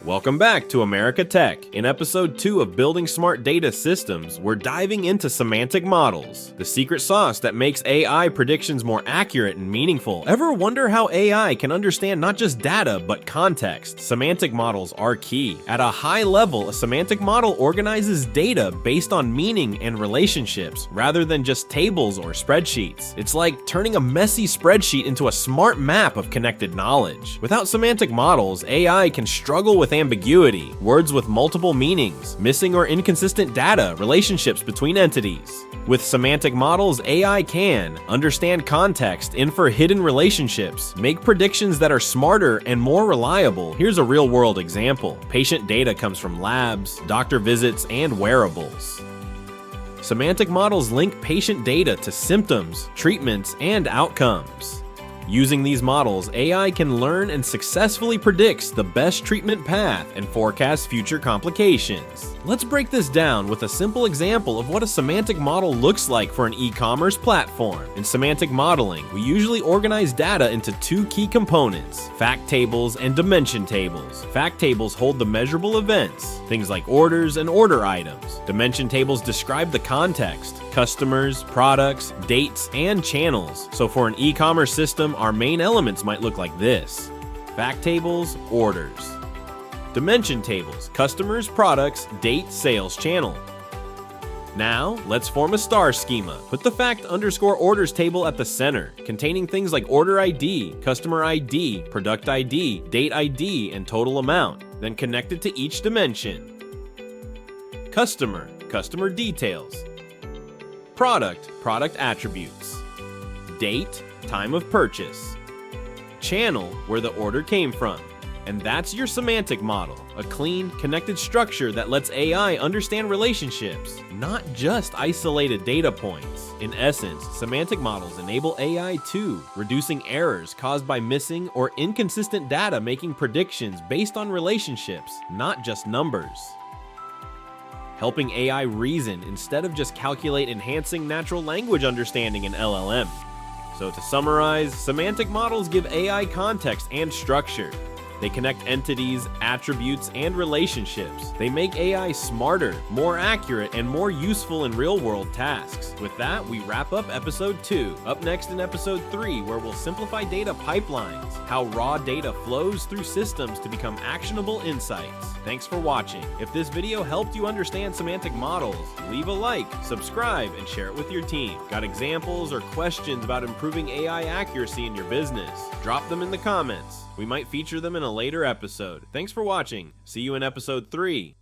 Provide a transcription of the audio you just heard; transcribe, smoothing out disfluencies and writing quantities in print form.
Welcome back to AmericaTech. In episode 2 of Building Smart Data Systems, we're diving into semantic models, the secret sauce that makes AI predictions more accurate and meaningful. Ever wonder how AI can understand not just data, but context? Semantic models are key. At a high level, a semantic model organizes data based on meaning and relationships, rather than just tables or spreadsheets. It's like turning a messy spreadsheet into a smart map of connected knowledge. Without semantic models, AI can struggle with ambiguity, words with multiple meanings, missing or inconsistent data, relationships between entities. With semantic models, AI can understand context, infer hidden relationships, make predictions that are smarter and more reliable. Here's a real-world example. Patient data comes from labs, doctor visits, and wearables. Semantic models link patient data to symptoms, treatments, and outcomes. Using these models, AI can learn and successfully predicts the best treatment path and forecasts future complications. Let's break this down with a simple example of what a semantic model looks like for an e-commerce platform. In semantic modeling, we usually organize data into two key components: fact tables and dimension tables. Fact tables hold the measurable events, things like orders and order items. Dimension tables describe the context, customers, products, dates, and channels. So for an e-commerce system, our main elements might look like this: fact tables, orders. Dimension tables, customers, products, date, sales, channel. Now, let's form a star schema. Put the fact_orders table at the center, containing things like order ID, customer ID, product ID, date ID, and total amount. Then connect it to each dimension. Customer details. Product attributes. Date, time of purchase. Channel, where the order came from. And that's your semantic model, a clean, connected structure that lets AI understand relationships, not just isolated data points. In essence, semantic models enable AI to reducing errors caused by missing or inconsistent data, making predictions based on relationships, not just numbers. Helping AI reason instead of just calculate, enhancing natural language understanding in LLM. So to summarize, semantic models give AI context and structure. They connect entities, attributes, and relationships. They make AI smarter, more accurate, and more useful in real-world tasks. With that, we wrap up episode 2. Up next in episode 3, where we'll simplify data pipelines, how raw data flows through systems to become actionable insights. Thanks for watching. If this video helped you understand semantic models, leave a like, subscribe, and share it with your team. Got examples or questions about improving AI accuracy in your business? Drop them in the comments. We might feature them in a later episode. Thanks for watching. See you in episode 3.